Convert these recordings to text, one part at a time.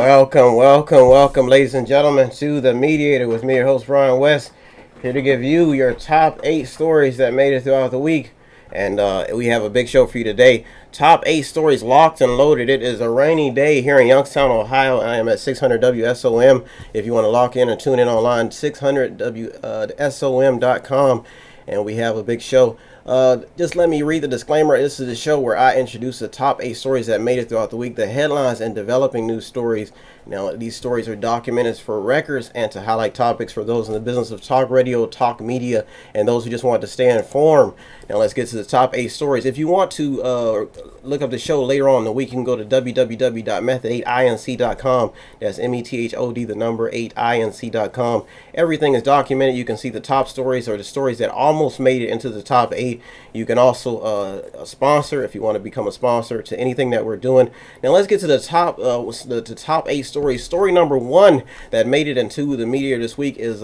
Welcome, ladies and gentlemen, to The Mediator with me, your host, Brian West, here to give you your top 8 stories that made it throughout the week. And we have a big show for you today. Top 8 stories locked and loaded. It is a rainy day here in Youngstown, Ohio. I am at 600 WSOM. If you want to lock in and tune in online, 600WSOM.com. And we have a big show. Just let me read the disclaimer. This is a show where I introduce the top 8 stories that made it throughout the week, the headlines and developing news stories. Now, these stories are documented for records and to highlight topics for those in the business of talk radio, talk media, and those who just want to stay informed. Now, let's get to the top 8 stories. If you want to look up the show later on in the week, you can go to www.method8inc.com. That's METHOD, the number 8inc.com. Everything is documented. You can see the top stories or the stories that almost made it into the top 8. You can also sponsor if you want to become a sponsor to anything that we're doing. Now, let's get to the top 8 stories. Story number 1 that made it into the media this week is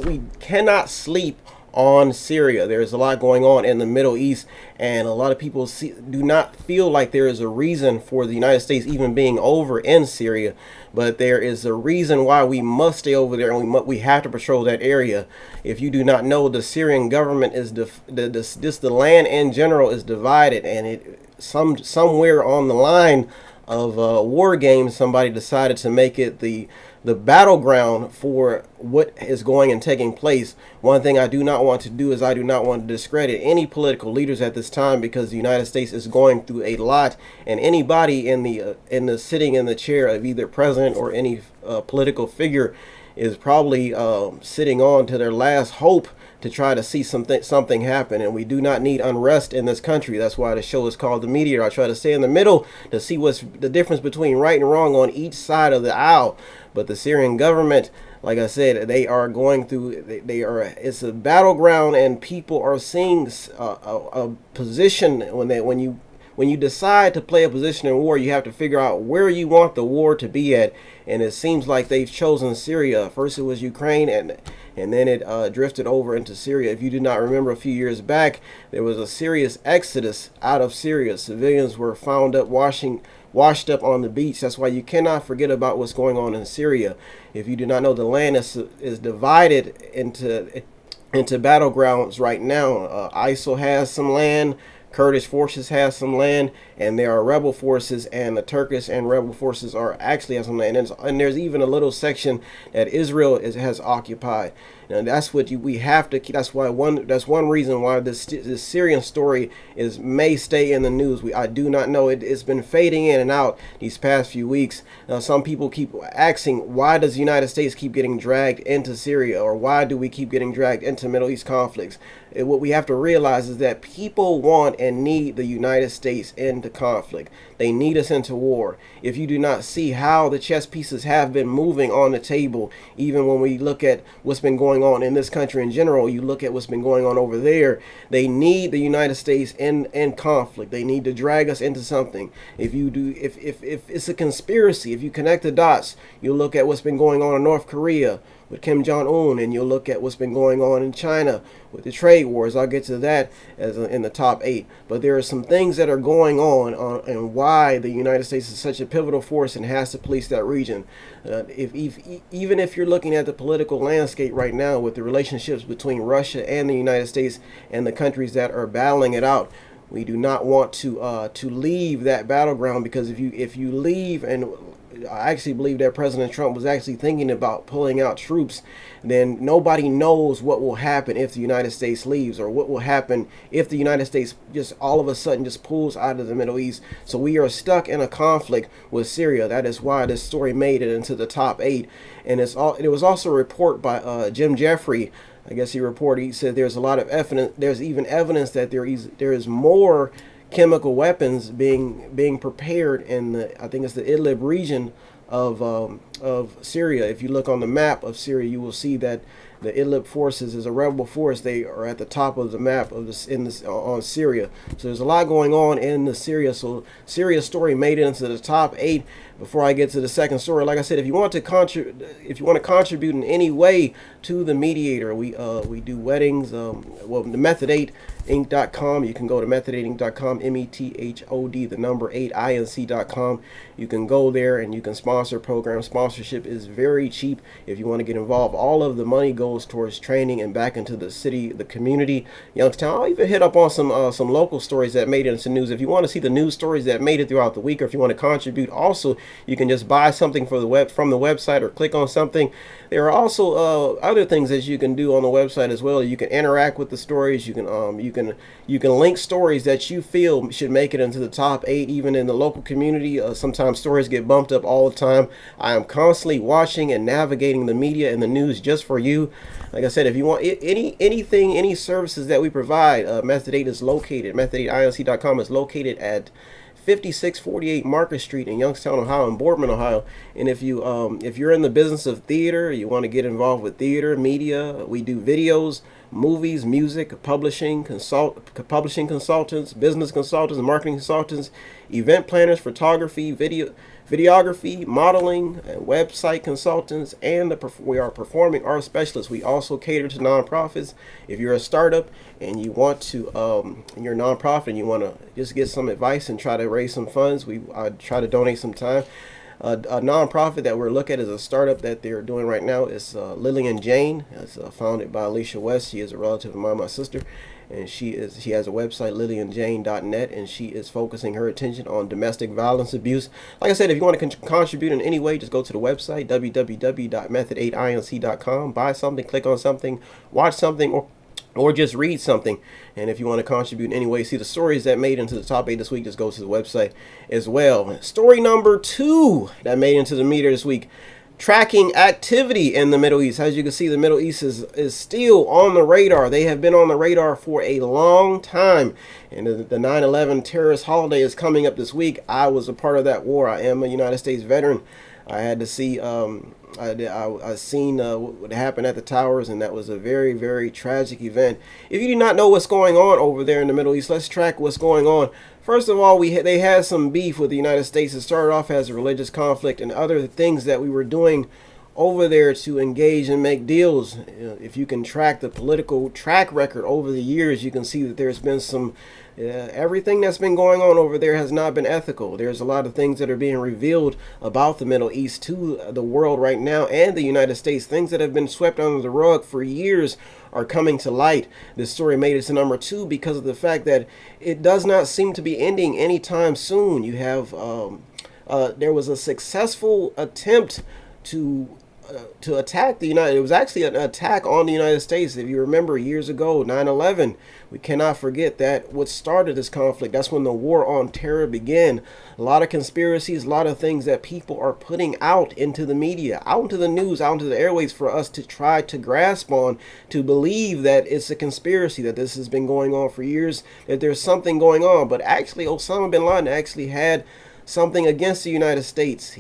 we cannot sleep on Syria. There's a lot going on in the Middle East, and a lot of people do not feel like there is a reason for the United States even being over in Syria, but there is a reason why we must stay over there, and we have to patrol that area. If you do not know, the Syrian government is the land in general is divided, and somewhere on the line of war games, somebody decided to make it the battleground for what is going and taking place. One thing I do not want to do is I do not want to discredit any political leaders at this time, because the United States is going through a lot, and anybody in the sitting in the chair of either president or any political figure is probably sitting on to their last hope to try to see something happen. And we do not need unrest in this country. That's why the show is called The Meteor. I try to stay in the middle to see what's the difference between right and wrong on each side of the aisle. But the Syrian government, like I said, they are going through, it's a battleground, and people are seeing a position. When you decide to play a position in war, you have to figure out where you want the war to be at. And it seems like they've chosen Syria. First it was Ukraine, and then it drifted over into Syria. If you do not remember, a few years back, there was a serious exodus out of Syria. Civilians were found up washed up on the beach. That's why you cannot forget about what's going on in Syria. If you do not know, the land is divided into battlegrounds right now. ISIL has some land, Kurdish forces have some land, and there are rebel forces, and the Turkish and rebel forces are actually have some land. And there's even a little section that Israel has occupied. And that's what we have to keep. That's one reason why this Syrian story may stay in the news. I do not know. It's been fading in and out these past few weeks. Now, some people keep asking, why does the United States keep getting dragged into Syria, or why do we keep getting dragged into Middle East conflicts? What we have to realize is that people want and need the United States into conflict. They need us into war. If you do not see how the chess pieces have been moving on the table, even when we look at what's been going on in this country in general, you look at what's been going on over there, they need the United States in conflict. They need to drag us into something. If it's a conspiracy, if you connect the dots, you look at what's been going on in North Korea with Kim Jong-un, and you'll look at what's been going on in China with the trade wars. I'll get to that in the top 8. But there are some things that are going on and why the United States is such a pivotal force and has to police that region. Even if you're looking at the political landscape right now with the relationships between Russia and the United States and the countries that are battling it out, we do not want to leave that battleground, because if you leave, and I actually believe that President Trump was actually thinking about pulling out troops, then nobody knows what will happen if the United States leaves, or what will happen if the United States just all of a sudden just pulls out of the Middle East. So we are stuck in a conflict with Syria. That is why this story made it into the top 8. And it was also a report by Jim Jeffrey. I guess he said there's a lot of evidence. There's even evidence that there is more chemical weapons being prepared in I think it's the Idlib region of Syria. If you look on the map of Syria, you will see that The Idlib forces is a rebel force. They are at the top of the map of this on Syria. So there's a lot going on in the Syria. So Syria's story made it into the top 8. Before I get to the second story, like I said, if you want to contribute in any way to the mediator, we do weddings. Well, the method8inc.com. You can go to method8inc.com, METHOD, the number 8inc.com. You can go there and you can sponsor programs. Sponsorship is very cheap if you want to get involved. All of the money goes towards training and back into the city, the community, Youngstown. I'll even hit up on some local stories that made it into news. If you want to see the news stories that made it throughout the week, or if you want to contribute, also you can just buy something from the website or click on something. There are also other things that you can do on the website as well. You can interact with the stories. You can link stories that you feel should make it into the top 8, even in the local community. Sometimes stories get bumped up all the time. I am constantly watching and navigating the media and the news just for you. Like I said, if you want any services that we provide, Method 8 is located. Method8inc.com is located at 5648 Market Street in Youngstown, Ohio, and Boardman, Ohio. And if you're in the business of theater, you want to get involved with theater, media, we do videos, movies, music, publishing consultants, business consultants, marketing consultants, event planners, photography, videography, modeling, and website consultants, and we are performing art specialists. We also cater to nonprofits. If you're a startup and you want to, you're a nonprofit and you want to just get some advice and try to raise some funds, I try to donate some time. A nonprofit that we're looking at is a startup that they're doing right now. Is Lily and Jane. It's founded by Alicia West. She is a relative of mine, my sister, and she has a website, lilyandjane.net, and she is focusing her attention on domestic violence abuse. Like I said, if you want to contribute in any way, just go to the website, www.method8inc.com, buy something, click on something, watch something, or just read something. And if you want to contribute in any way, see the stories that made into the top 8 this week, just go to the website as well. Story number 2 that made into the meter this week: tracking activity in the Middle East. As you can see, the Middle East is still on the radar. They have been on the radar for a long time. And the 9/11 terrorist holiday is coming up this week. I was a part of that war. I am a United States veteran. I had to see, I seen what happened at the towers, and that was a very, very tragic event. If you do not know what's going on over there in the Middle East, let's track what's going on. First of all, they had some beef with the United States. It started off as a religious conflict and other things that we were doing over there to engage and make deals. If you can track the political track record over the years, you can see that there's been some everything that's been going on over there has not been ethical. There's a lot of things that are being revealed about the Middle East to the world right now and the United States. Things that have been swept under the rug for years are coming to light. This story made it to number 2 because of the fact that it does not seem to be ending anytime soon. You have there was a successful attempt to attack the United. It was actually an attack on the United States. If you remember years ago, 9/11, we cannot forget that what started this conflict. That's when the war on terror began. A lot of conspiracies, a lot of things that people are putting out into the media, out into the news, out into the airways for us to try to grasp on, to believe that it's a conspiracy, that this has been going on for years, that there's something going on. But actually, Osama bin Laden actually had something against the United States.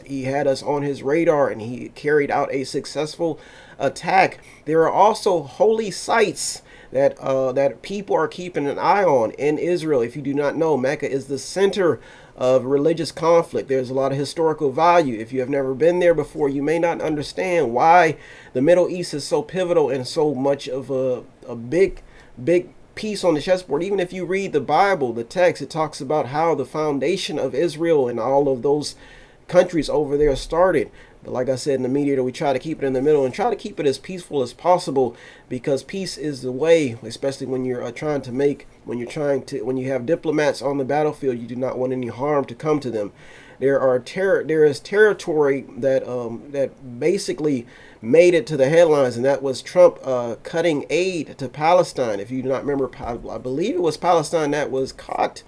He had us on his radar, and he carried out a successful attack. There are also holy sites that people are keeping an eye on in Israel. If you do not know, Mecca is the center of religious conflict. There's a lot of historical value. If you have never been there before, you may not understand why the Middle East is so pivotal and so much of a big piece on the chessboard. Even if you read the Bible, the text, it talks about how the foundation of Israel and all of those countries over there started. But like I said, in the media, we try to keep it in the middle and try to keep it as peaceful as possible, because peace is the way, especially when you're when you have diplomats on the battlefield. You do not want any harm to come to them. There is territory that basically made it to the headlines, and that was Trump cutting aid to Palestine. If you do not remember, I believe it was Palestine that was caught.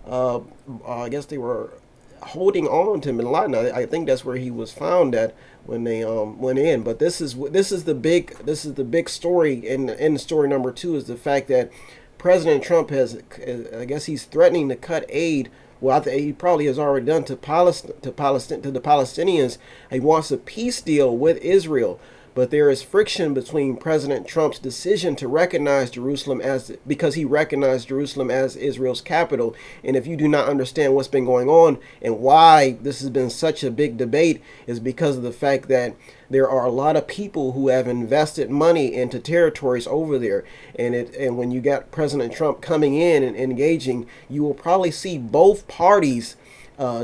I guess they were holding on to bin Laden. I think that's where he was found at when they went in. But this is the big story in story number 2, is the fact that President Trump I guess he's threatening to cut aid. Well, I think he probably has already done to the Palestinians. He wants a peace deal with Israel. but there is friction between President Trump's decision to recognize Jerusalem because he recognized Jerusalem as Israel's capital. And if you do not understand what's been going on and why this has been such a big debate, is because of the fact that there are a lot of people who have invested money into territories over there. And when you got President Trump coming in and engaging, you will probably see both parties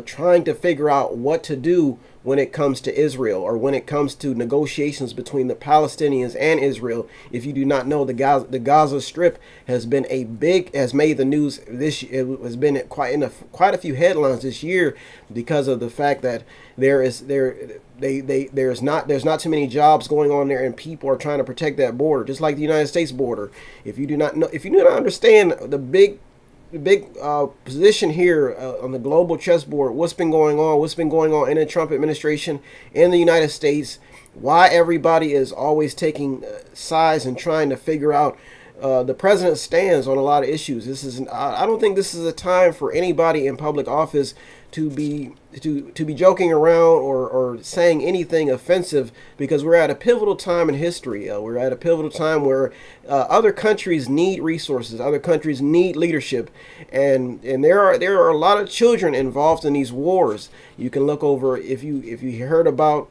trying to figure out what to do when it comes to Israel, or when it comes to negotiations between the Palestinians and Israel. If you do not know, the Gaza Strip has made the news it has been quite a few headlines this year because of the fact that there's not too many jobs going on there, and people are trying to protect that border, just like the United States border. If you do not understand the big position here on the global chessboard, what's been going on in the Trump administration in the United States, why everybody is always taking sides and trying to figure out the president's stance on a lot of issues. I don't think this is a time for anybody in public office to be joking around or saying anything offensive, because we're at a pivotal time in history. We're at a pivotal time where other countries need resources, other countries need leadership, and there are a lot of children involved in these wars. You can look over, if you heard about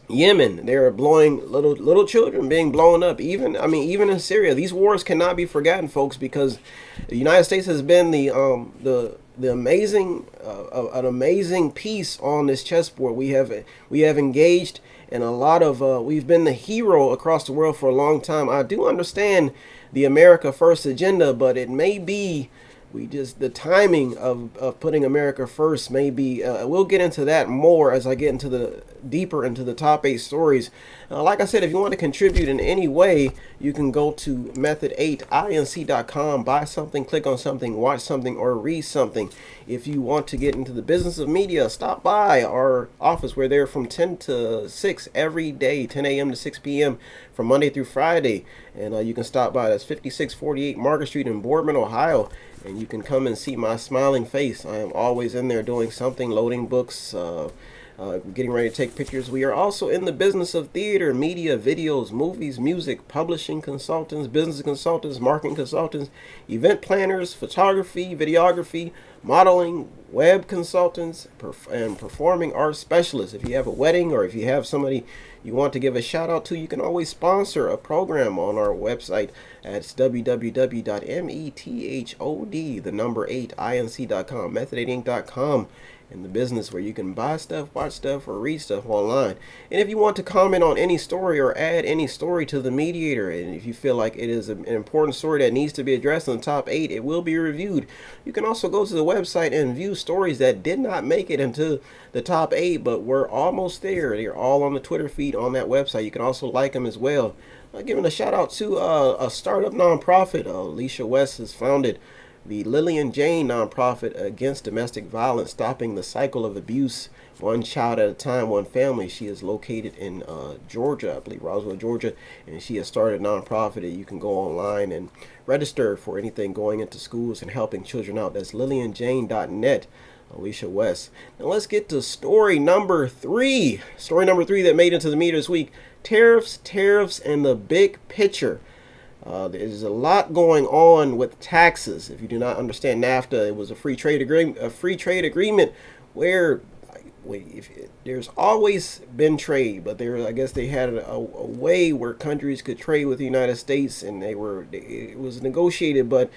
Yemen, they're blowing little children being blown up. Even in Syria, these wars cannot be forgotten, folks, because the United States has been the amazing an amazing piece on this chessboard. We have engaged in a lot of we've been the hero across the world for a long time. I do understand the America First agenda, but it may be the timing of putting America first may be, we'll get into that more as I get into deeper into the top 8 stories. Like I said, if you want to contribute in any way, you can go to method8inc.com, buy something, click on something, watch something, or read something. If you want to get into the business of media, stop by our office. We're there from 10 to 6 every day, 10 a.m. to 6 p.m. from Monday through Friday. And you can stop by. That's 5648 Market Street in Boardman, Ohio. And you can come and see my smiling face. I am always in there doing something, loading books, getting ready to take pictures. We are also in the business of theater, media, videos, movies, music, publishing consultants, business consultants, marketing consultants, event planners, photography, videography, modeling, web consultants, and performing arts specialists. If you have a wedding, or if you have somebody you want to give a shout out to, you can always sponsor a program on our website at www.method8inc.com, method8inc.com, in the business where you can buy stuff, watch stuff, or read stuff online. And if you want to comment on any story or add any story to the mediator, and if you feel like it is an important story that needs to be addressed in the top 8, it will be reviewed. You can also go to the website and view stories that did not make it into the top 8, but we're almost there. They're all on the Twitter feed on that website. You can also like them as well. Giving a shout out to a startup nonprofit. Alicia West has founded the Lillian Jane nonprofit against domestic violence, stopping the cycle of abuse, one child at a time, one family. She is located in Georgia, I believe Roswell, Georgia, and she has started a nonprofit that you can go online and register for anything going into schools and helping children out. That's lillianjane.net. Alicia West. Now let's get to story number 3. Story number 3 that made into the media this week: tariffs, and the big picture. There's a lot going on with taxes. If you do not understand NAFTA, it was a free trade agreement where there's always been trade, but I guess they had a way where countries could trade with the United States, and it was negotiated. But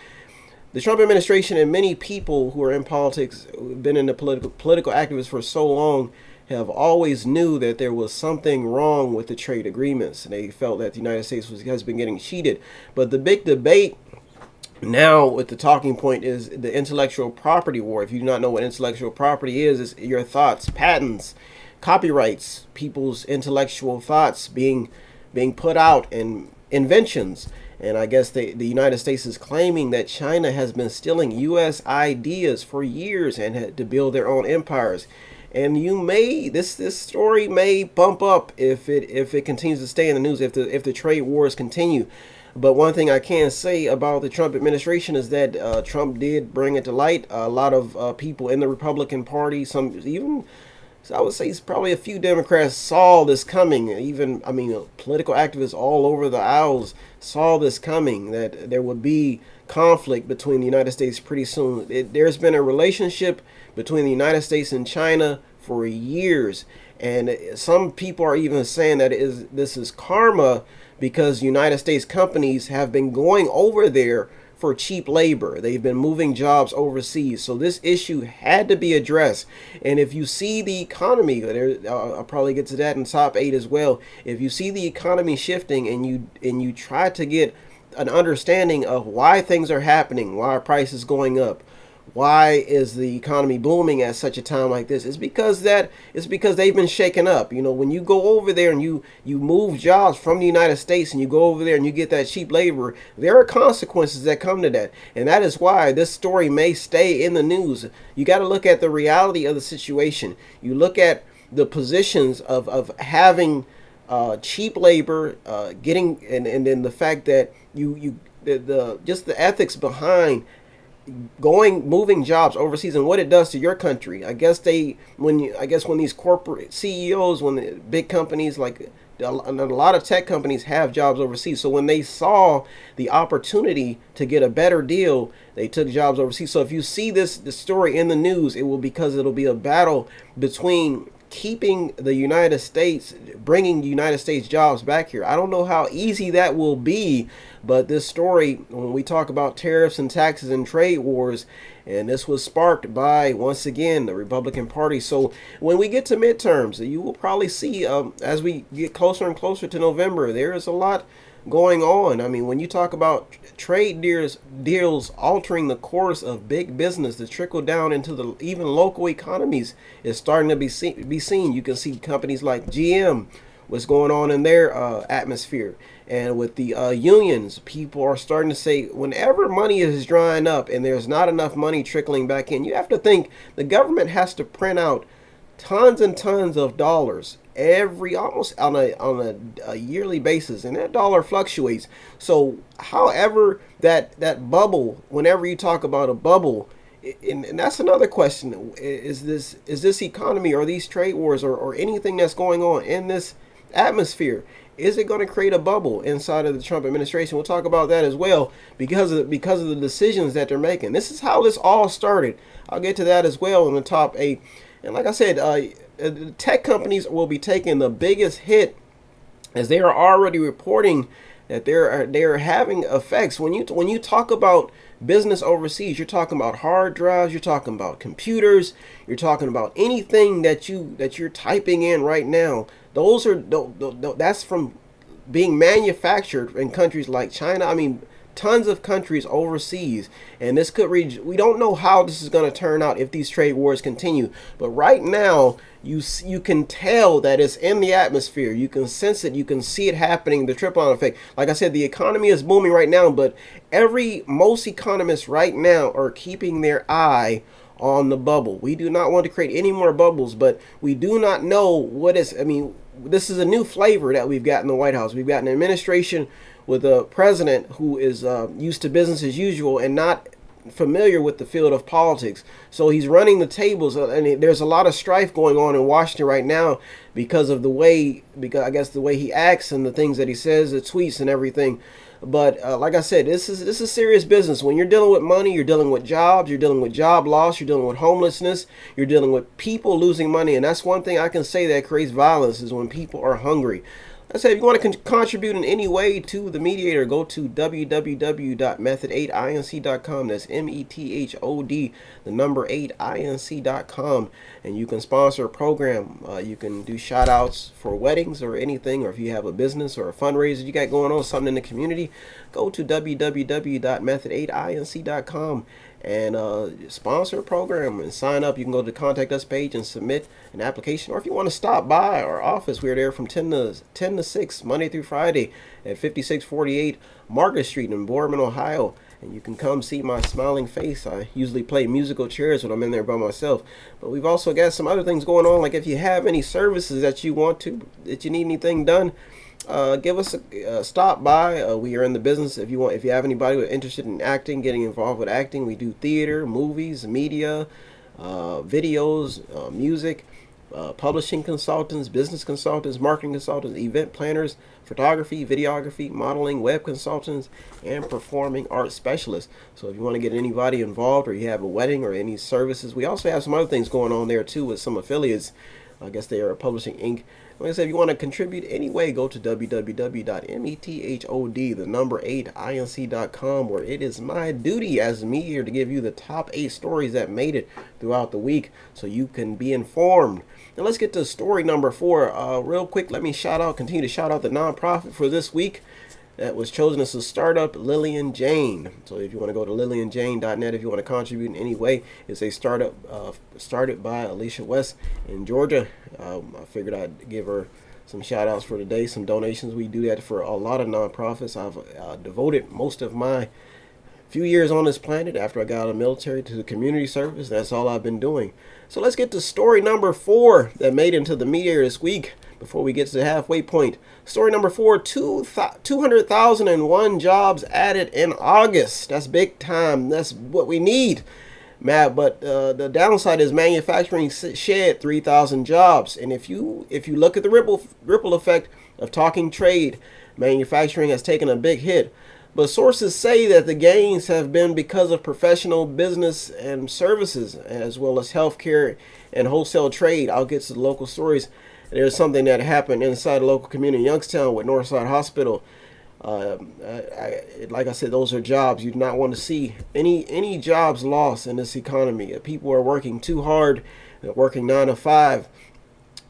the Trump administration and many people who are in politics, who've been in the political activists for so long, have always knew that there was something wrong with the trade agreements, and they felt that the United States has been getting cheated. But the big debate now with the talking point is the intellectual property war. If you do not know what intellectual property is, it's your thoughts, patents, copyrights, people's intellectual thoughts being put out, and inventions. And I guess the United States is claiming that China has been stealing U.S. ideas for years and had to build their own empires. And this story may bump up if it continues to stay in the news, if the trade wars continue. But one thing I can say about the Trump administration is that Trump did bring it to light. A lot of people in the Republican Party, some even So I would say probably a few Democrats saw this coming. Even, I mean, political activists all over the aisles saw this coming, that there would be conflict between the United States pretty soon. There's been a relationship between the United States and China for years. And some people are even saying that this is karma, because United States companies have been going over there for cheap labor. They've been moving jobs overseas. So this issue had to be addressed. And if you see the economy, I'll probably get to that in top 8 as well. If you see the economy shifting and you try to get an understanding of why things are happening, why are prices going up, why is the economy booming at such a time like this? It's because they've been shaken up. You know, when you go over there and you move jobs from the United States and you go over there and you get that cheap labor, there are consequences that come to that. And that is why this story may stay in the news. You got to look at the reality of the situation. You look at the positions of having cheap labor, getting, and then the fact that just the ethics behind moving jobs overseas and what it does to your country. I guess when these corporate CEOs, when the big companies like a lot of tech companies have jobs overseas, so when they saw the opportunity to get a better deal, they took jobs overseas. So if you see the story in the news, it will because it'll be a battle between keeping the United States, bringing United States jobs back here. I don't know how easy that will be, but this story, when we talk about tariffs and taxes and trade wars, and this was sparked by, once again, the Republican Party. So when we get to midterms, you will probably see, as we get closer and closer to November, there is a lot going on. I mean, when you talk about trade deals altering the course of big business, the trickle down into the even local economies is starting to be seen. You can see companies like GM, what's going on in their atmosphere. And with the unions, people are starting to say whenever money is drying up and there's not enough money trickling back in, you have to think the government has to print out tons and tons of dollars almost on a yearly basis, and that dollar fluctuates. So however that bubble, whenever you talk about a bubble, and that's another question, is this economy or these trade wars or anything that's going on in this atmosphere, is it going to create a bubble inside of the Trump administration? We'll talk about that as well, because of the decisions that they're making. This is how this all started. I'll get to that as well in the top 8. And like I said, tech companies will be taking the biggest hit, as they are already reporting that they're having effects. When you talk about business overseas, you're talking about hard drives, you're talking about computers, you're talking about anything that you're typing in right now. That's from being manufactured in countries like China. I mean, tons of countries overseas, and this could reach. We don't know how this is going to turn out if these trade wars continue, but right now you can tell that it's in the atmosphere. You can sense it. You can see it happening. The trickle-down effect. Like I said, the economy is booming right now, but most economists right now are keeping their eye on the bubble. We do not want to create any more bubbles, but we do not know what is. I mean, this is a new flavor that we've got in the White House. We've got an administration with a president who is used to business as usual and not familiar with the field of politics. So he's running the tables, and there's a lot of strife going on in Washington right now because I guess the way he acts and the things that he says, the tweets and everything. But like I said, this is serious business. When you're dealing with money, you're dealing with jobs, you're dealing with job loss, you're dealing with homelessness, you're dealing with people losing money. And that's one thing I can say that creates violence, is when people are hungry. I said, if you want to contribute in any way to the mediator, go to www.method8inc.com. That's METHOD, the number 8inc.com, and you can sponsor a program. You can do shout outs for weddings or anything, or if you have a business or a fundraiser you got going on, something in the community, go to www.method8inc.com and sponsor a program and sign up. You can go to the contact us page and submit an application, or if you want to stop by our office, we're there from 10 to 6 Monday through Friday at 5648 Market Street in Boardman, Ohio. And you can come see my smiling face. I usually play musical chairs when I'm in there by myself, but we've also got some other things going on. Like if you have any services that you need anything done, give us a stop by. We are in the business. If you have anybody who are interested in acting, getting involved with acting, we do theater, movies, media, videos, music, publishing consultants, business consultants, marketing consultants, event planners, photography, videography, modeling, web consultants, and performing arts specialists. So if you want to get anybody involved, or you have a wedding or any services, we also have some other things going on there too with some affiliates. I guess they are Publishing Inc. Like I said, if you want to contribute anyway, go to www.method, the number 8inc.com, where it is my duty as me here to give you the top 8 stories that made it throughout the week so you can be informed. Now let's get to story number 4. Real quick, let me continue to shout out the nonprofit for this week that was chosen as a startup, Lillian Jane. So if you want to go to lillianjane.net, if you want to contribute in any way, it's a startup started by Alicia West in Georgia. I figured I'd give her some shout outs for today, some donations. We do that for a lot of nonprofits. I've devoted most of my few years on this planet after I got out of the military to the community service. That's all I've been doing. So let's get to story number 4 that made it into the media this week before we get to the halfway point. Story number 4, 200,001 jobs added in August. That's big time. That's what we need, Matt. But the downside is manufacturing shed 3,000 jobs. And if you look at the ripple effect of talking trade, manufacturing has taken a big hit. But sources say that the gains have been because of professional business and services, as well as healthcare and wholesale trade. I'll get to the local stories. There's something that happened inside a local community in Youngstown with Northside Hospital. Like I said, those are jobs. You do not want to see any jobs lost in this economy. People are working too hard. They're working 9 to 5.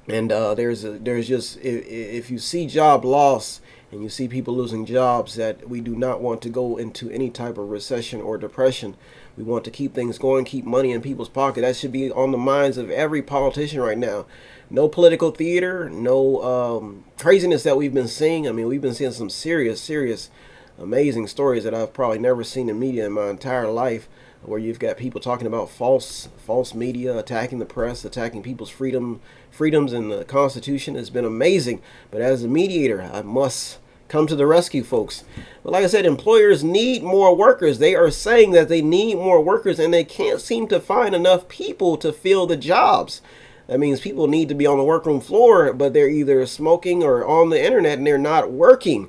And there's just, if you see job loss and you see people losing jobs, that we do not want to go into any type of recession or depression. We want to keep things going, keep money in people's pocket. That should be on the minds of every politician right now. No political theater, no craziness that we've been seeing. I mean, we've been seeing some serious, amazing stories that I've probably never seen in media in my entire life, where you've got people talking about false media, attacking the press, attacking people's freedoms and the Constitution. It's been amazing. But as a mediator, I must come to the rescue, folks. But like I said, employers need more workers. They are saying that they need more workers, and they can't seem to find enough people to fill the jobs. That means people need to be on the workroom floor, but they're either smoking or on the internet, and they're not working.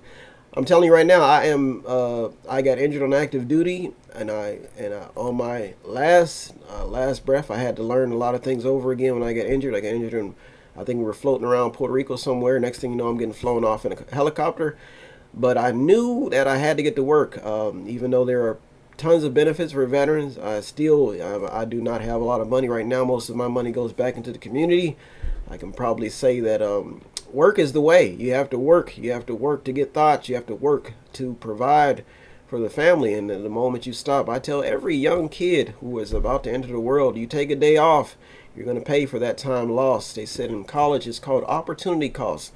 I'm telling you right now, I got injured on active duty, and on my last breath, I had to learn a lot of things over again. When I got injured, and I think we were floating around Puerto Rico somewhere. Next thing you know, I'm getting flown off in a helicopter. But I knew that I had to get to work, even though there are tons of benefits for veterans. I do not have a lot of money right now. Most of my money goes back into the community. I can probably say that work is the way. You have to work. You have to work to get thoughts. You have to work to provide for the family. And the moment you stop, I tell every young kid who is about to enter the world, you take a day off, you're going to pay for that time lost. They said in college it's called opportunity cost.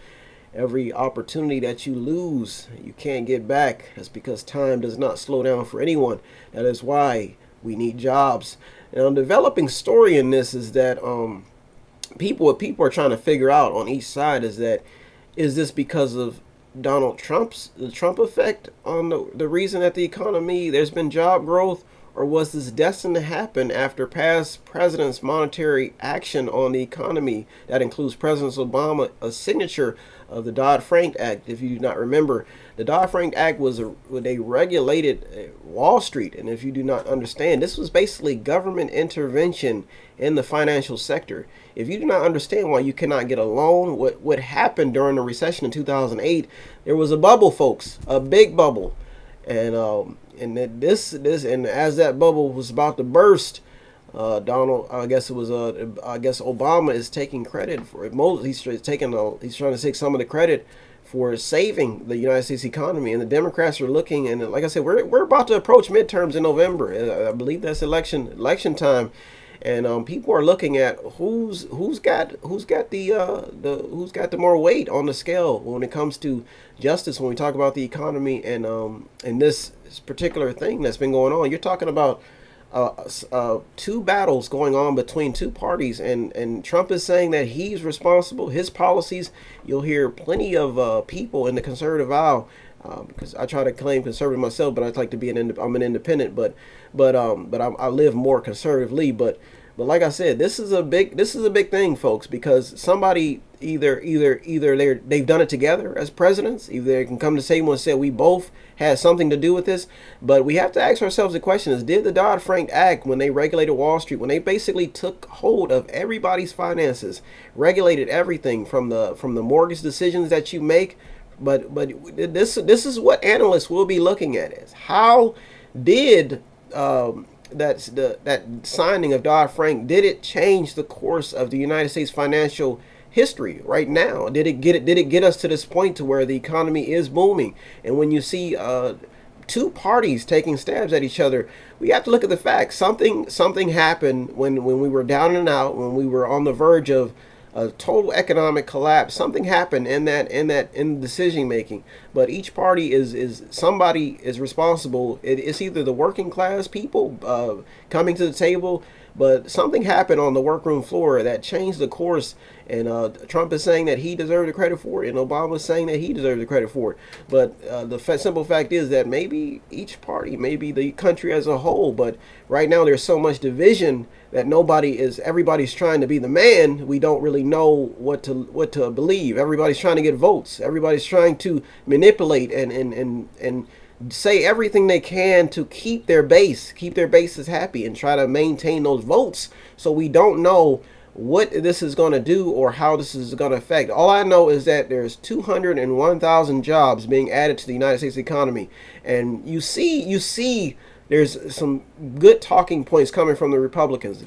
Every opportunity that you lose, you can't get back. That's because time does not slow down for anyone. That is why we need jobs. And a developing story in this is that what people are trying to figure out on each side is this because of the Trump effect on the reason that the economy, there's been job growth, or was this destined to happen after past presidents' monetary action on the economy? That includes President Obama's signature of the Dodd-Frank Act. If you do not remember, the Dodd-Frank Act they regulated Wall Street. And if you do not understand, this was basically government intervention in the financial sector. If you do not understand why you cannot get a loan, what happened during the recession in 2008, there was a bubble, folks, a big bubble. And as that bubble was about to burst, I guess Obama is taking credit for it. He's trying to take some of the credit for saving the United States economy, and the Democrats are looking. And like I said, we're about to approach midterms in November. I believe that's election time, and people are looking at who's got the more weight on the scale when it comes to justice. When we talk about the economy and this particular thing that's been going on, you're talking about two battles going on between two parties, and Trump is saying that he's responsible. His policies, you'll hear plenty of people in the conservative aisle, because I try to claim conservative myself, but I'd like to be I'm an independent, but I live more conservatively. But But like I said, this is a big thing, folks, because somebody either they've done it together as presidents, either they can come to the table and say we both had something to do with this. But we have to ask ourselves the question: is did the Dodd-Frank Act, when they regulated Wall Street, when they basically took hold of everybody's finances, regulated everything from the mortgage decisions that you make? But this is what analysts will be looking at: is how did that signing of Dodd-Frank, did it change the course of the United States financial history right now? Did it get us to this point to where the economy is booming? And when you see two parties taking stabs at each other, we have to look at the facts. Something happened when we were down and out, when we were on the verge of a total economic collapse. Something happened in decision making. But each party is somebody is responsible. It's either the working class people coming to the table, but something happened on the workroom floor that changed the course. And Trump is saying that he deserved the credit for it, and Obama is saying that he deserved the credit for it. But simple fact is that maybe each party, maybe the country as a whole, but right now there's so much division that everybody's trying to be the man. We don't really know what to believe. Everybody's trying to get votes. Everybody's trying to manipulate and say everything they can to keep their bases happy and try to maintain those votes. So we don't know what this is going to do or how this is going to affect. All I know is that there's 201,000 jobs being added to the United States economy, and you see there's some good talking points coming from the Republicans.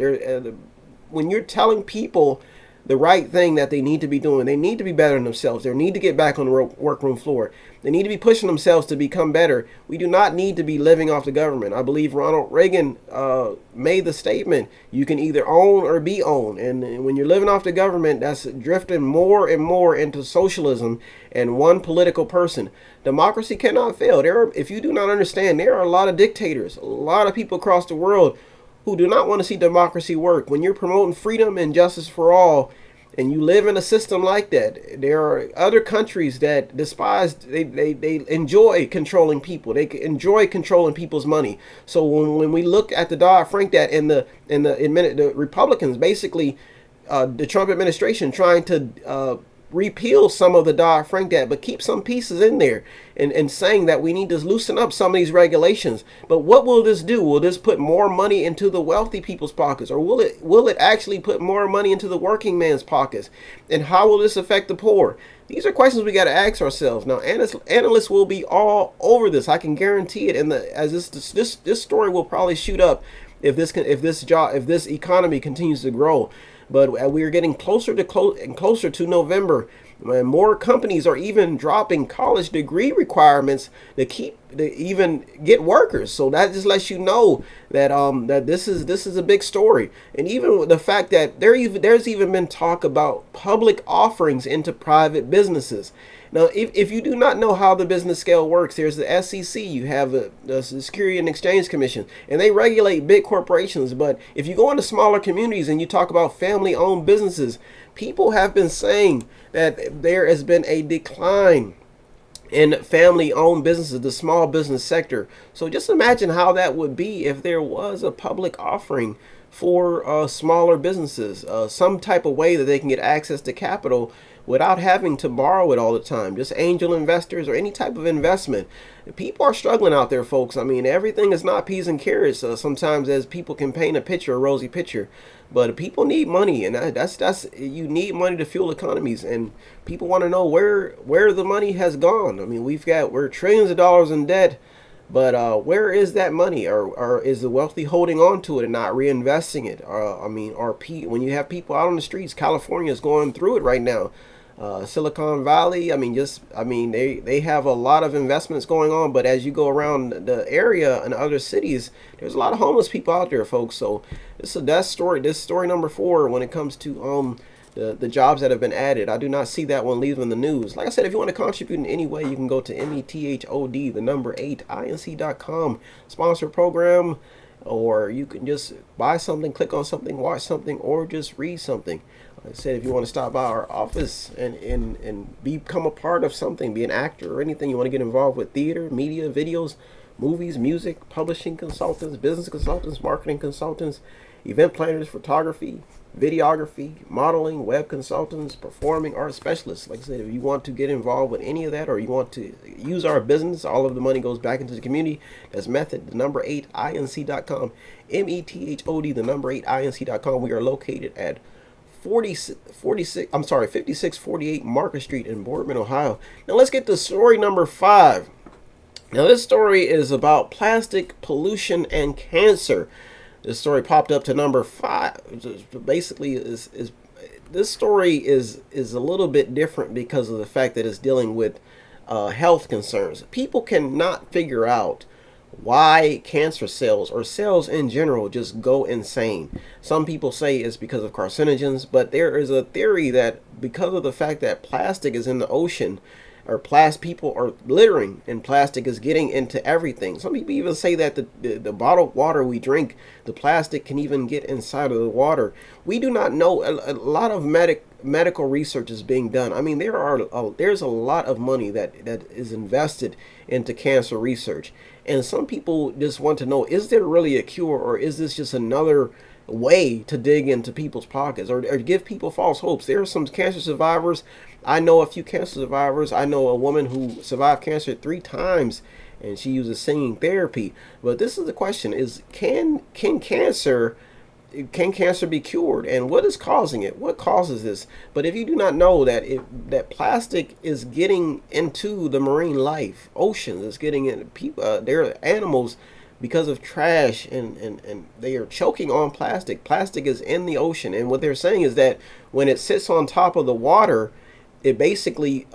When you're telling people the right thing that they need to be doing, they need to be bettering themselves. They need to get back on the workroom floor. They need to be pushing themselves to become better. We do not need to be living off the government. I believe Ronald Reagan made the statement, you can either own or be owned. And when you're living off the government, that's drifting more and more into socialism and one political person. Democracy cannot fail. If you do not understand, there are a lot of dictators, a lot of people across the world who do not want to see democracy work. When you're promoting freedom and justice for all, and you live in a system like that, there are other countries that despise, they enjoy controlling people. They enjoy controlling people's money. So when we look at the Dodd-Frank Act and the Republicans, basically the Trump administration trying to repeal some of the Dodd-Frank Act, but keep some pieces in there, and saying that we need to loosen up some of these regulations. But what will this do? Will this put more money into the wealthy people's pockets, or will it actually put more money into the working man's pockets? And how will this affect the poor? These are questions we got to ask ourselves. Now, analysts will be all over this. I can guarantee it. And this story will probably shoot up if this economy continues to grow. But we are getting closer to November, and more companies are even dropping college degree requirements to even get workers. So that just lets you know that that this is a big story. And even with the fact that there's even been talk about public offerings into private businesses. Now, if you do not know how the business scale works, there's the SEC, you have the Security and Exchange Commission, and they regulate big corporations. But if you go into smaller communities and you talk about family-owned businesses, people have been saying that there has been a decline in family-owned businesses, the small business sector. So just imagine how that would be if there was a public offering for smaller businesses, some type of way that they can get access to capital without having to borrow it all the time. Just angel investors or any type of investment. People are struggling out there, folks. I mean, everything is not peas and carrots. Sometimes, as people can paint a rosy picture, but people need money, and that's you need money to fuel economies, and people want to know where the money has gone. I mean, we're trillions of dollars in debt. But where is that money? Or is the wealthy holding on to it and not reinvesting it? When you have people out on the streets, California is going through it right now. Silicon Valley, they have a lot of investments going on, but as you go around the area and other cities, there's a lot of homeless people out there, folks. So this story number 4 when it comes to the jobs that have been added. I do not see that one leaving the news. Like I said, if you want to contribute in any way, you can go to METHOD, the number 8, INC.com, sponsor program, or you can just buy something, click on something, watch something, or just read something. Like I said, if you want to stop by our office and become a part of something, be an actor or anything, you want to get involved with theater, media, videos, movies, music, publishing consultants, business consultants, marketing consultants, event planners, photography, videography, modeling, web consultants, performing arts specialists. Like I said, if you want to get involved with any of that or you want to use our business, all of the money goes back into the community. That's method, the number 8, inc.com. METHOD, the number 8, inc.com. We are located at 5648 Market Street in Boardman, Ohio. Now let's get to story number 5. Now this story is about plastic pollution and cancer. This story popped up to number 5. Basically, this story is a little bit different because of the fact that it's dealing with health concerns. People cannot figure out why cancer cells or cells in general just go insane. Some people say it's because of carcinogens, but there is a theory that because of the fact that plastic is in the ocean, or people are littering and plastic is getting into everything. Some people even say that the bottled water we drink, the plastic can even get inside of the water. We do not know. A lot of medical research is being done. I mean, there's a lot of money that is invested into cancer research. And some people just want to know, is there really a cure, or is this just another way to dig into people's pockets or give people false hopes? There are some cancer survivors. I know a few cancer survivors. I know a woman who survived cancer 3 times and she uses singing therapy. But this is the question: is can cancer be cured, and what is causing it? What causes this? But if you do not know that that plastic is getting into the marine life, oceans, it's getting into people, there are animals because of trash, and they are choking on plastic. Plastic is in the ocean, and what they're saying is that when it sits on top of the water, it basically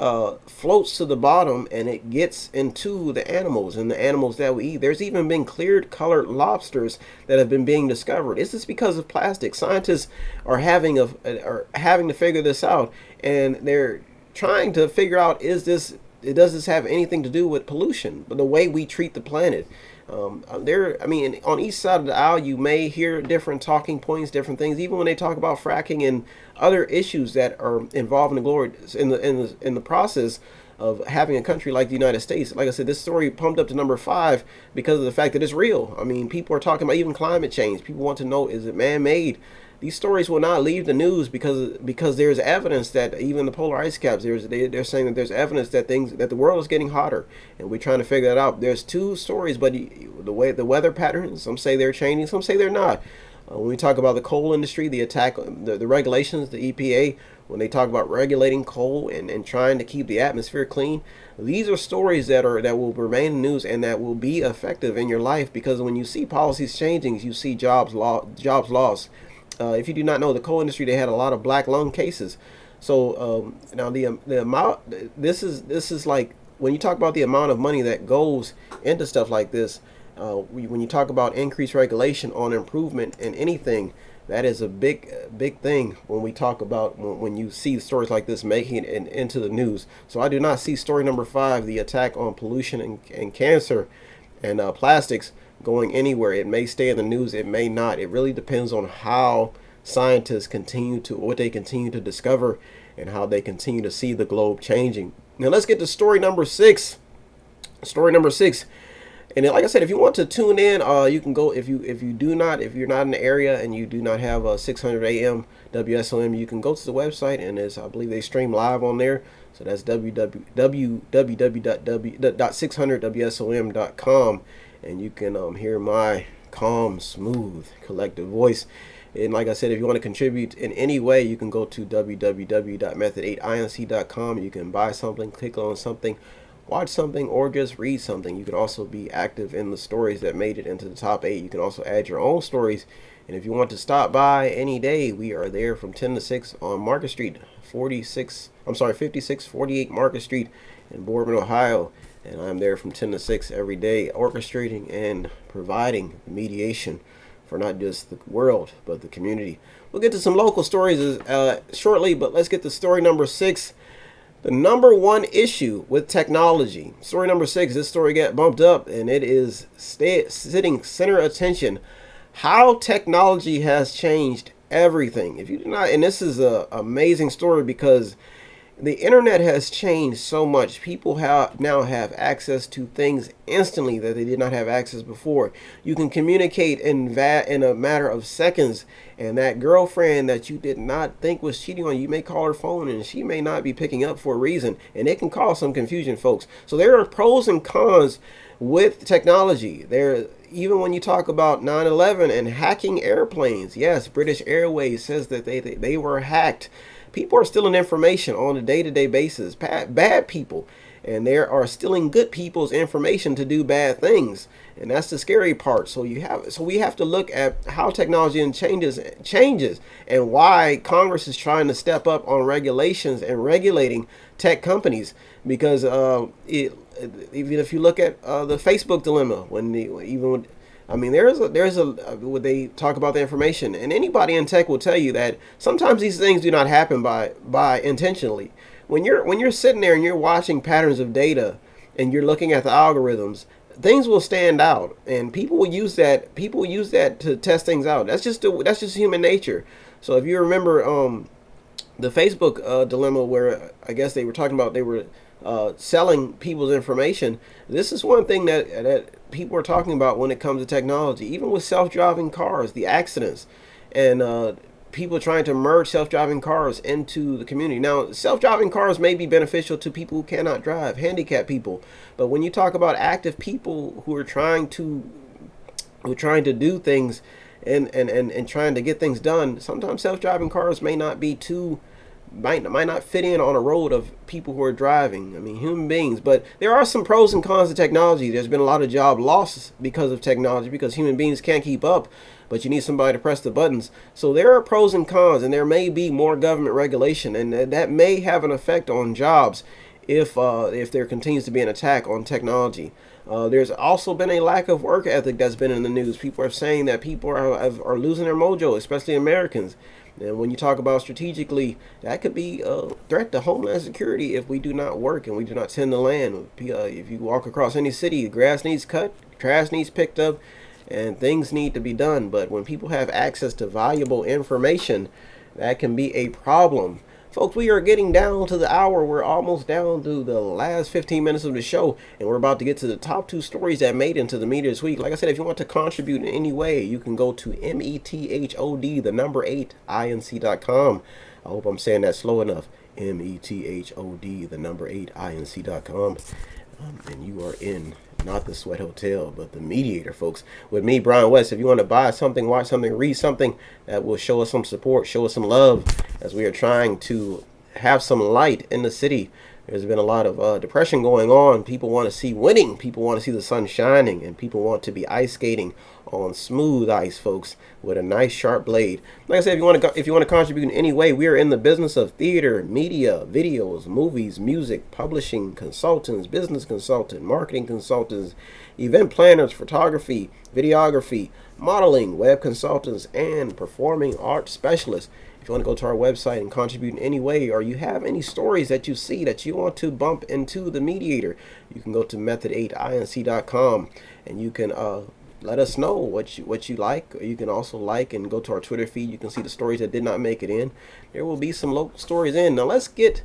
floats to the bottom and it gets into the animals, and the animals that we eat. There's even been cleared colored lobsters that have been being discovered. Is this because of plastic? Scientists are having to figure this out, and they're trying to figure out, does this have anything to do with pollution, but the way we treat the planet? On each side of the aisle, you may hear different talking points, different things, even when they talk about fracking and other issues that are involved in the process of having a country like the United States. Like I said, this story pumped up to number 5 because of the fact that it's real. I mean, people are talking about even climate change. People want to know, is it man-made? These stories will not leave the news because there's evidence that even the polar ice caps, they're saying that there's evidence that the world is getting hotter, and we're trying to figure that out. There's 2 stories, but the weather patterns, some say they're changing, some say they're not. When we talk about the coal industry, the regulations, the EPA, when they talk about regulating coal and trying to keep the atmosphere clean, these are stories that will remain in the news and that will be effective in your life, because when you see policies changing, you see jobs lost. If you do not know, the coal industry, they had a lot of black lung cases. So now the amount, this is like, when you talk about the amount of money that goes into stuff like this, when you talk about increased regulation on improvement in anything, that is a big thing when we talk about when you see stories like this making it into the news. So I do not see story number 5, the attack on pollution and cancer and plastics, going anywhere. It may stay in the news, it may not. It really depends on how scientists what they continue to discover and how they continue to see the globe changing. Now let's get to story number 6. Story number 6. And then, like I said, if you want to tune in, you can go. If you're not in the area and you do not have a 600 AM WSOM, you can go to the website, and I believe they stream live on there. So that's www.600wsom.com, and you can hear my calm, smooth, collective voice. And like I said, if you want to contribute in any way, you can go to www.method8inc.com. You can buy something, click on something, watch something, or just read something. You can also be active in the stories that made it into the top 8. You can also add your own stories. And if you want to stop by any day, we are there from 10 to 6 on Market Street, 5648 Market Street in Boardman, Ohio. And I'm there from 10 to 6 every day, orchestrating and providing mediation for not just the world, but the community. We'll get to some local stories shortly, but let's get to story number 6. The number 1 issue with technology. Story number 6, this story got bumped up, and it is sitting center attention. How technology has changed everything. If you do not, and this is an amazing story because The internet has changed so much. People now have access to things instantly that they did not have access before. You can communicate in a matter of seconds, and that girlfriend that you did not think was cheating on you, you may call her phone and she may not be picking up for a reason, and it can cause some confusion, folks. So there are pros and cons with technology. There, even when you talk about 9/11 and hacking airplanes, yes, British Airways says that they were hacked. People are stealing information on a day-to-day basis. Bad people, and there are stealing good people's information to do bad things, and that's the scary part. So we have to look at how technology and changes, and why Congress is trying to step up on regulations and regulating tech companies, because even if you look at the Facebook dilemma, when they talk about the information, and anybody in tech will tell you that sometimes these things do not happen by intentionally. When you're sitting there and you're watching patterns of data and you're looking at the algorithms, things will stand out, and people will use that. People will use that to test things out. That's just human nature. So if you remember the Facebook dilemma, where I guess they were talking about, they were selling people's information. This is one thing that people are talking about when it comes to technology, even with self-driving cars, the accidents, and people trying to merge self-driving cars into the community. Now, self-driving cars may be beneficial to people who cannot drive, handicapped people, but when you talk about active people who are trying to do things and trying to get things done, sometimes self-driving cars may not be too might not fit in on a road of people who are driving. I mean, human beings. But there are some pros and cons to technology. There's been a lot of job losses because of technology, because human beings can't keep up, but you need somebody to press the buttons. So there are pros and cons, and there may be more government regulation, and that may have an effect on jobs if there continues to be an attack on technology. There's also been a lack of work ethic that's been in the news. People are saying that people are losing their mojo, especially Americans. And when you talk about strategically, that could be a threat to homeland security if we do not work and we do not tend the land. If you walk across any city, grass needs cut, trash needs picked up, and things need to be done. But when people have access to valuable information, that can be a problem. Folks, we are getting down to the hour. We're almost down to the last 15 minutes of the show, and we're about to get to the top 2 stories that made into the media this week. Like I said, if you want to contribute in any way, you can go to METHOD, the number 8, INC.com. I hope I'm saying that slow enough. METHOD, the number 8, INC.com. And you are in not the Sweat Hotel, but the Mediator, folks. With me, Brian West. If you want to buy something, watch something, read something that will show us some support, show us some love, as we are trying to have some light in the city. There's been a lot of depression going on. People want to see winning. People want to see the sun shining, and people want to be ice skating on smooth ice, folks, with a nice sharp blade. Like I said, if you want to contribute in any way, we are in the business of theater, media, videos, movies, music, publishing, consultants, business consultant, marketing consultants, event planners, photography, videography, modeling, web consultants, and performing arts specialists. If you want to go to our website and contribute in any way, or you have any stories that you see that you want to bump into the Mediator, you can go to method8inc.com, and you can let us know what you like. Or you can also like and go to our Twitter feed. You can see the stories that did not make it in. There will be some local stories in. Now let's get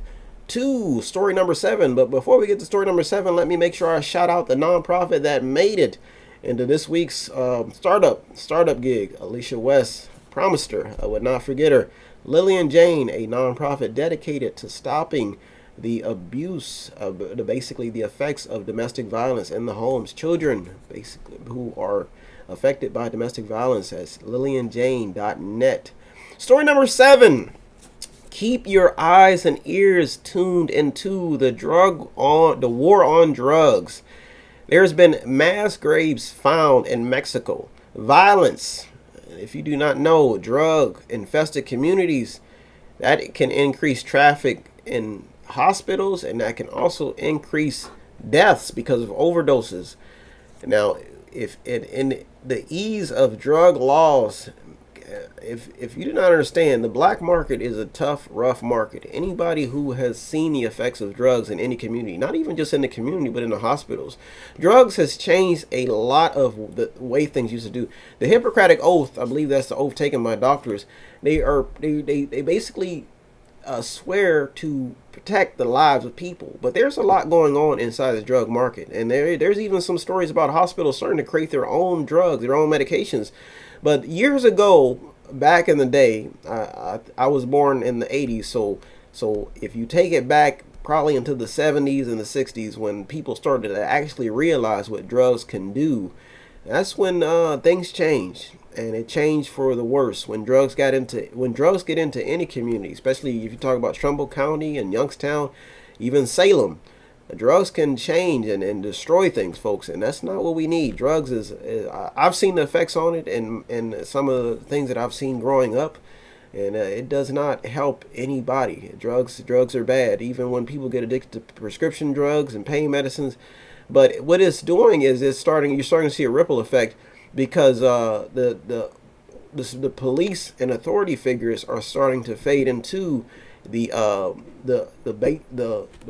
to story number 7. But before we get to story number 7, let me make sure I shout out the nonprofit that made it into this week's startup gig. Alicia West promised her I would not forget her. Lillian Jane, a nonprofit dedicated to stopping the abuse of basically the effects of domestic violence in the homes. Children basically who are affected by domestic violence, as lillianjane.net. Story number 7. Keep your eyes and ears tuned into the war on drugs. There's been mass graves found in Mexico. Violence. If you do not know, drug-infested communities, that can increase traffic in hospitals, and that can also increase deaths because of overdoses. Now, if in the ease of drug laws, if you do not understand, the black market is a tough, rough market. Anybody who has seen the effects of drugs in any community, not even just in the community, but in the hospitals, drugs has changed a lot of the way things used to do. The Hippocratic Oath, I believe that's the oath taken by doctors. They basically swear to protect the lives of people, but there's a lot going on inside the drug market, and there's even some stories about hospitals starting to create their own drugs, their own medications. But years ago, back in the day, I was born in the 80s, so if you take it back probably into the 70s and the 60s, when people started to actually realize what drugs can do, that's when things changed, and it changed for the worse. When drugs get into any community, especially if you talk about Trumbull County and Youngstown, even Salem, drugs can change and destroy things, folks, and that's not what we need. Drugs I've seen the effects on it, and some of the things that I've seen growing up, and it does not help anybody. Drugs are bad, even when people get addicted to prescription drugs and pain medicines. But what it's doing is you're starting to see a ripple effect, because the police and authority figures are starting to fade into the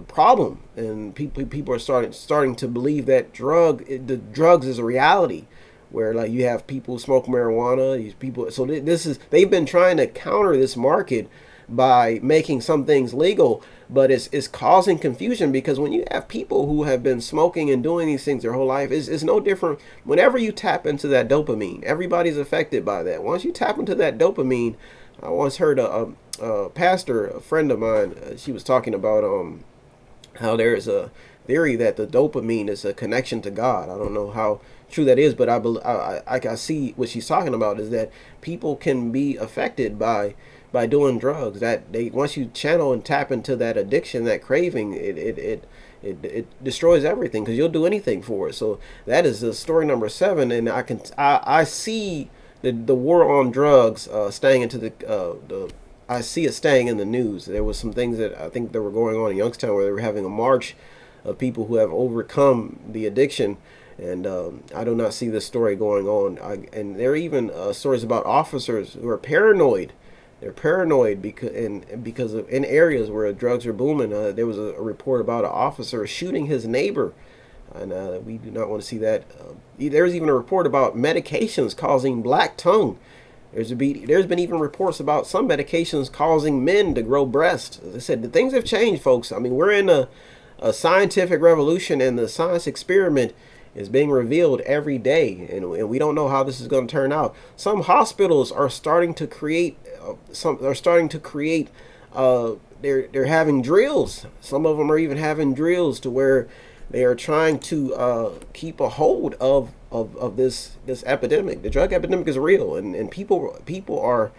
problem, and people are starting to believe that the drugs is a reality, where like you have people smoke marijuana, these people. So they've been trying to counter this market by making some things legal, but it's causing confusion, because when you have people who have been smoking and doing these things their whole life, it's no different. Whenever you tap into that dopamine, everybody's affected by that. Once you tap into that dopamine, I once heard a pastor, a friend of mine, she was talking about how there's a theory that the dopamine is a connection to God. I don't know how true that is, but I see what she's talking about is that people can be affected by doing drugs. That once you channel and tap into that addiction, that craving, it destroys everything, because you'll do anything for it. So that is the story number 7, and I see the war on drugs staying into the I see it staying in the news. There was some things that I think that were going on in Youngstown, where they were having a march of people who have overcome the addiction. And I do not see this story going on. And there are even stories about officers who are paranoid. They're paranoid because of in areas where drugs are booming. There was a report about an officer shooting his neighbor, and we do not want to see that. There's even a report about medications causing black tongue. There's been even reports about some medications causing men to grow breasts. As I said, the things have changed, folks. I mean, we're in a scientific revolution, and the science experiment is being revealed every day, and we don't know how this is going to turn out. Some hospitals are starting to create they're having drills. Some of them are even having drills to where they are trying to keep a hold of this epidemic. The drug epidemic is real, and people are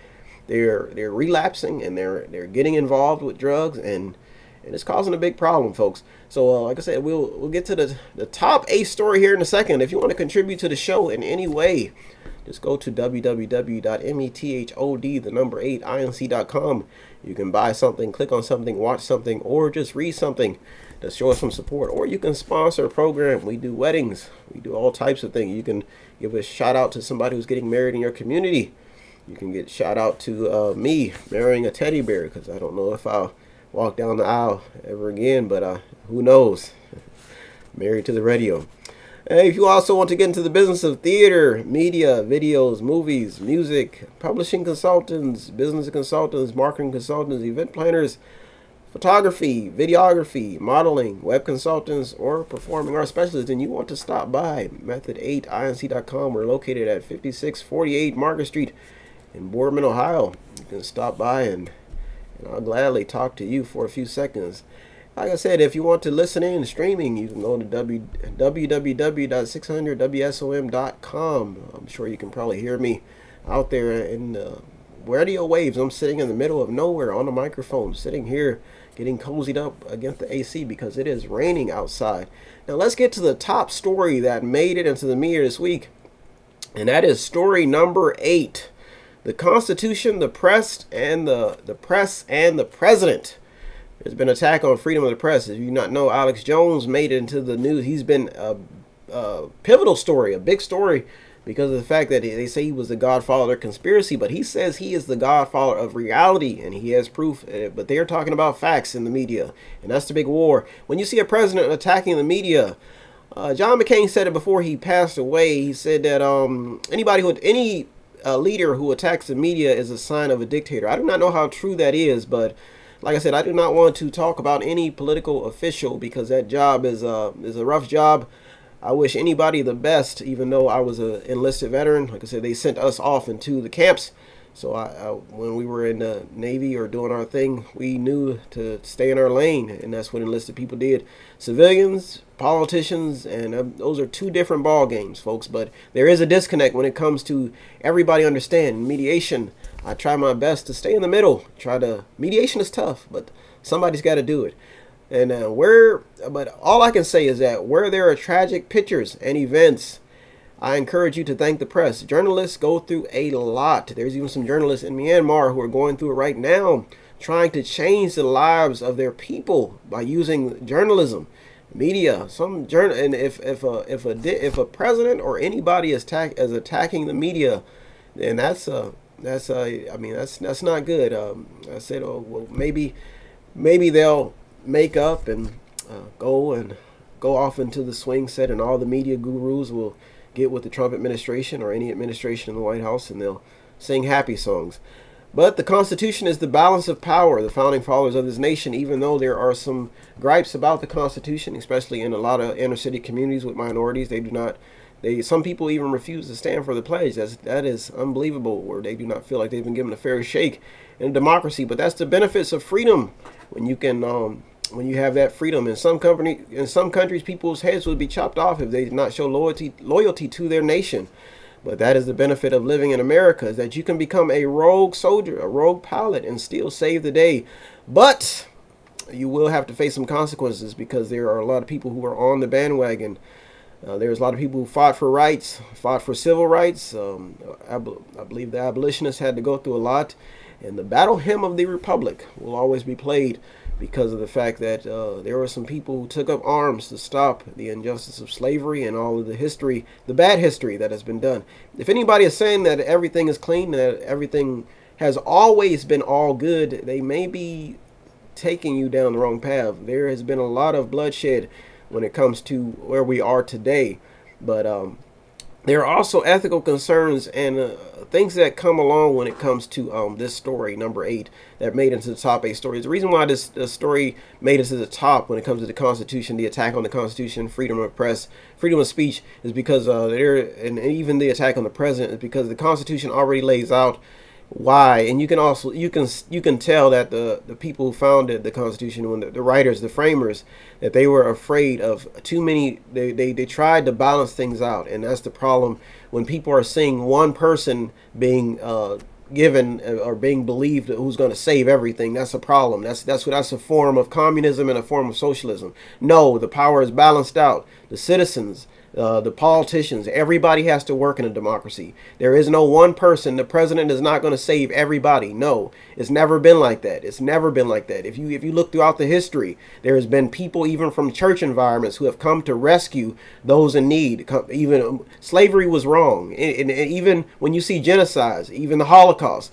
they're relapsing, and they're getting involved with drugs, and it's causing a big problem, folks. So like I said, we'll get to the top 8 story here in a second. If you want to contribute to the show in any way, just go to www.method8inc.com. You can buy something, click on something, watch something, or just read something to show us some support. Or you can sponsor a program. We do weddings. We do all types of things. You can give a shout out to somebody who's getting married in your community. You can get shout out to me marrying a teddy bear, because I don't know if I'll walk down the aisle ever again, but who knows. Married to the radio. If you also want to get into the business of theater, media, videos, movies, music, publishing consultants, business consultants, marketing consultants, event planners, photography, videography, modeling, web consultants, or performing arts specialists, then you want to stop by method8inc.com. We're located at 5648 Market Street in Boardman, Ohio. You can stop by, and I'll gladly talk to you for a few seconds. Like I said, if you want to listen in streaming, you can go to www.600wsom.com. I'm sure you can probably hear me out there in radio waves. I'm sitting in the middle of nowhere on a microphone, sitting here getting cozied up against the AC because it is raining outside. Now let's get to the top story that made it into the media this week, and that is story number 8. The Constitution, the press, and the president. There's been an attack on freedom of the press. If you do not know, Alex Jones made it into the news. He's been a pivotal story, a big story, because of the fact that they say he was the godfather of conspiracy, but he says he is the godfather of reality, and he has proof. But they're talking about facts in the media, and that's the big war. When you see a president attacking the media, John McCain said it before he passed away. He said that any leader who attacks the media is a sign of a dictator. I do not know how true that is, but like I said, I do not want to talk about any political official because that job is a rough job. I wish anybody the best, even though I was an enlisted veteran. Like I said, they sent us off into the camps. So when we were in the Navy or doing our thing, we knew to stay in our lane, and that's what enlisted people did. Civilians, politicians, and those are two different ball games, folks. But there is a disconnect when it comes to everybody understand mediation. I try my best to stay in the middle. Mediation is tough, but somebody's got to do it. And but all I can say is that where there are tragic pictures and events, I encourage you to thank the press. Journalists go through a lot. There's even some journalists in Myanmar who are going through it right now, trying to change the lives of their people by using journalism, media. And if a president or anybody is attacking the media, then that's not good. I said, oh well, maybe they'll make up and go off into the swing set, and all the media gurus will get with the Trump administration or any administration in the White House, and they'll sing happy songs. But the Constitution is the balance of power. The founding fathers of this nation, even though there are some gripes about the Constitution, especially in a lot of inner city communities with minorities, some people even refuse to stand for the pledge. That is unbelievable, or they do not feel like they've been given a fair shake in a democracy. But that's the benefits of freedom when you have that freedom. In some countries, people's heads would be chopped off if they did not show loyalty to their nation. But that is the benefit of living in America, is that you can become a rogue soldier, a rogue pilot, and still save the day. But you will have to face some consequences, because there are a lot of people who are on the bandwagon. There's a lot of people who fought for civil rights. I believe the abolitionists had to go through a lot. And the battle hymn of the Republic will always be played, because of the fact that there were some people who took up arms to stop the injustice of slavery and all of the bad history that has been done. If anybody is saying that everything is clean, that everything has always been all good, they may be taking you down the wrong path. There has been a lot of bloodshed when it comes to where we are today. But there are also ethical concerns and things that come along when it comes to this story, number 8, that made it into the top 8 stories. The reason why this story made it to the top when it comes to the Constitution, the attack on the Constitution, freedom of press, freedom of speech, is because and even the attack on the president, is because the Constitution already lays out why. And you can tell that the people who founded the Constitution, when the writers, the framers, that they were afraid of too many. They tried to balance things out, and that's the problem when people are seeing one person being given or being believed who's going to save everything. That's a problem. That's a form of communism and a form of socialism. No, the power is balanced out. The citizens, the politicians, everybody has to work in a democracy. There is no one person. The president is not going to save everybody. No, it's never been like that. It's never been like that. If you look throughout the history, there has been people even from church environments who have come to rescue those in need. Even slavery was wrong. And even when you see genocides, even the Holocaust,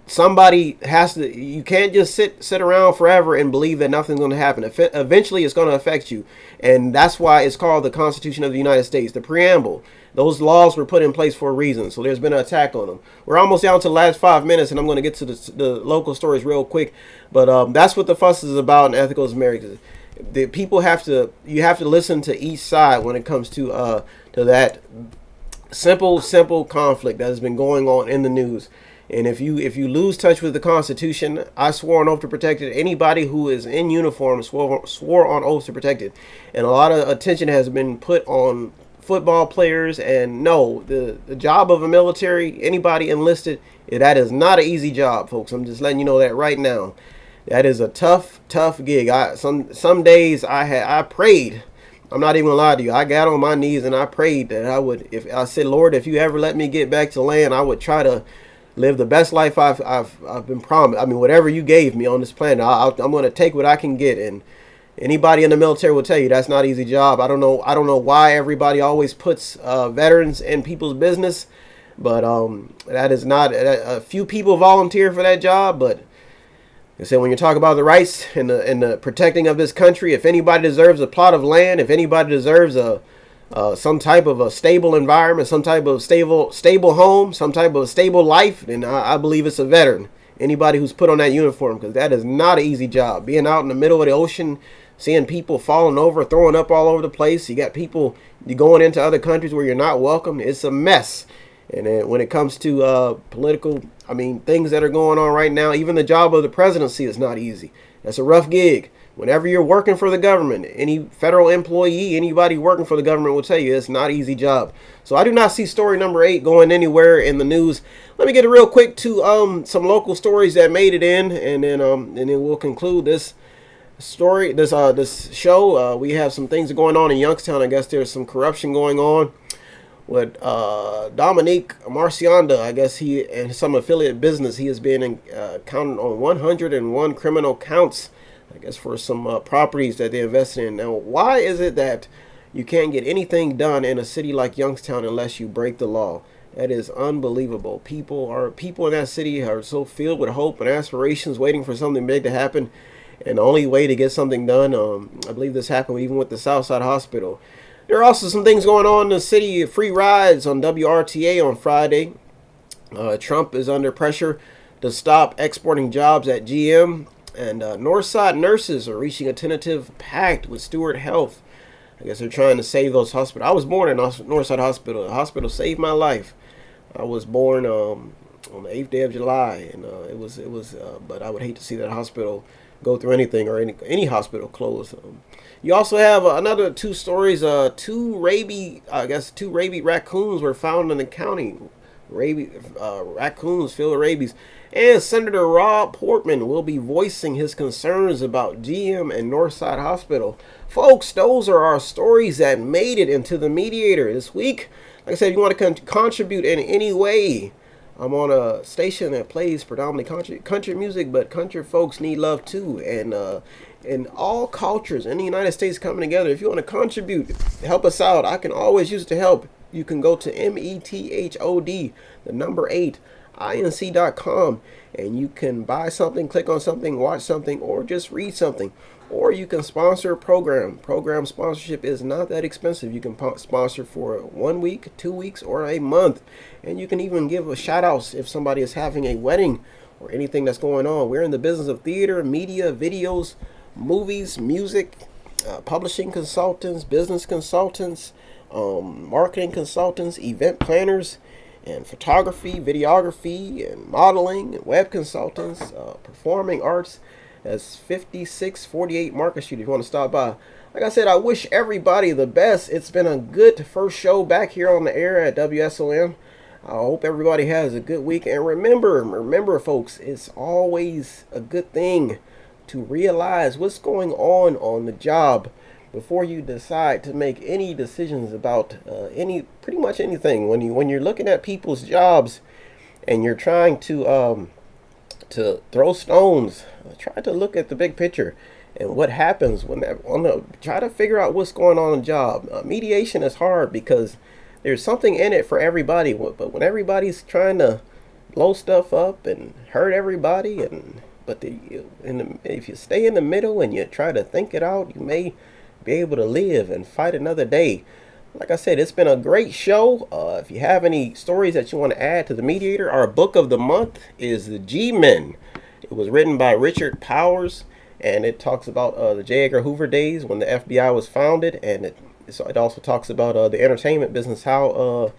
somebody has to. You can't just sit around forever and believe that nothing's going to happen. Eventually it's going to affect you, and that's why it's called the Constitution of the United States. The preamble, those laws were put in place for a reason, so there's been an attack on them. We're almost down to the last 5 minutes, and I'm going to get to the local stories real quick, but that's what the fuss is about in Ethical America. The people you have to listen to each side when it comes to that simple conflict that has been going on in the news. And if you lose touch with the Constitution, I swore on oath to protect it. Anybody who is in uniform swore on oath to protect it. And a lot of attention has been put on football players. And no, the job of a military, anybody enlisted, that is not an easy job, folks. I'm just letting you know that right now. That is a tough gig. Some days I prayed. I'm not even gonna lie to you. I got on my knees and I prayed that I said, Lord, if you ever let me get back to land, I would try to live the best life I've been promised. I mean, whatever you gave me on this planet, I'm going to take what I can get. And anybody in the military will tell you that's not an easy job. I don't know why everybody always puts veterans in people's business, but that is not. A few people volunteer for that job, but like I said, when you talk about the rights and the protecting of this country, if anybody deserves a plot of land, if anybody deserves some type of a stable environment, some type of stable home, some type of stable life, then I believe it's a veteran. anybody who's put on that uniform, because that is not an easy job. Being out in the middle of the ocean, seeing people falling over, throwing up all over the place. You got people going into other countries where you're not welcome. It's a mess. And then when it comes to political, things that are going on right now, even the job of the presidency is not easy. That's a rough gig. Whenever you're working for the government, any federal employee, anybody working for the government will tell you it's not an easy job. So I do not see story number 8 going anywhere in the news. Let me get it real quick to some local stories that made it in, and then we'll conclude this story, this show. We have some things going on in Youngstown. I guess there's some corruption going on with Dominique Marcianda. I guess he and some affiliate business. He has been counted on 101 criminal counts, I guess, for some properties that they invested in. Now, why is it that you can't get anything done in a city like Youngstown unless you break the law? That is unbelievable. People in that city are so filled with hope and aspirations, waiting for something big to happen. And the only way to get something done, I believe this happened even with the Southside Hospital. There are also some things going on in the city. Free rides on WRTA on Friday. Trump is under pressure to stop exporting jobs at GM. And Northside nurses are reaching a tentative pact with Stewart Health. I guess they're trying to save those hospitals. I was born in Northside Hospital. The hospital saved my life. I was born on the 8th day of July, and it was. But I would hate to see that hospital go through anything, or any hospital close. You also have another 2 stories. Two rabid raccoons were found in the county. Raccoons filled with rabies. And Senator Rob Portman will be voicing his concerns about GM and Northside Hospital. Folks, those are our stories that made it into the Mediator this week. Like I said, if you want to contribute in any way, I'm on a station that plays predominantly country music, but country folks need love too. And all cultures in the United States coming together. If you want to contribute, help us out. I can always use it to help. You can go to METHOD, the number 8, inc.com, and you can buy something, click on something, watch something, or just read something. Or you can sponsor a program. Program sponsorship is not that expensive. You can sponsor for 1 week, 2 weeks, or a month. And you can even give a shout out if somebody is having a wedding or anything that's going on. We're in the business of theater, media, videos, movies, music, publishing consultants, business consultants, marketing consultants, event planners, and photography, videography, and modeling, and web consultants, performing arts. That's 5648 Market Street if you want to stop by. Like I said, I wish everybody the best. It's been a good first show back here on the air at WSOM. I hope everybody has a good week. And remember folks, it's always a good thing to realize what's going on the job before you decide to make any decisions about pretty much anything. When you're looking at people's jobs and you're trying to throw stones, try to look at the big picture and what happens try to figure out what's going on in the job. Mediation is hard because there's something in it for everybody, but when everybody's trying to blow stuff up and hurt everybody, if you stay in the middle and you try to think it out, you may be able to live and fight another day. Like I said, it's been a great show. If you have any stories that you want to add to the Mediator, our book of the month is The G-Men. It was written by Richard Powers, and it talks about the J. Edgar Hoover days when the FBI was founded, and it also talks about the entertainment business, how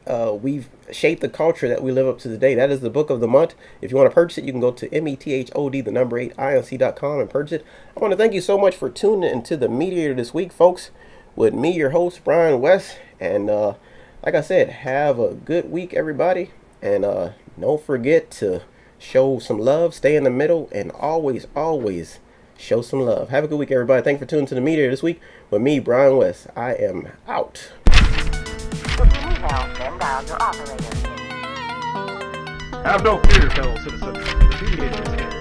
we've shaped the culture that we live up to today. That is the book of the month. If you want to purchase it, you can go to METHOD, the number 8, inc.com, and purchase it. I want to thank you so much for tuning into the Mediator this week, folks, with me, your host, Brian West. And like I said, have a good week, everybody. And don't forget to show some love, stay in the middle, and always show some love. Have a good week, everybody. Thanks for tuning to the Mediator this week with me, Brian West. I am out. Have no fear, fellow citizens. The Mediator is here.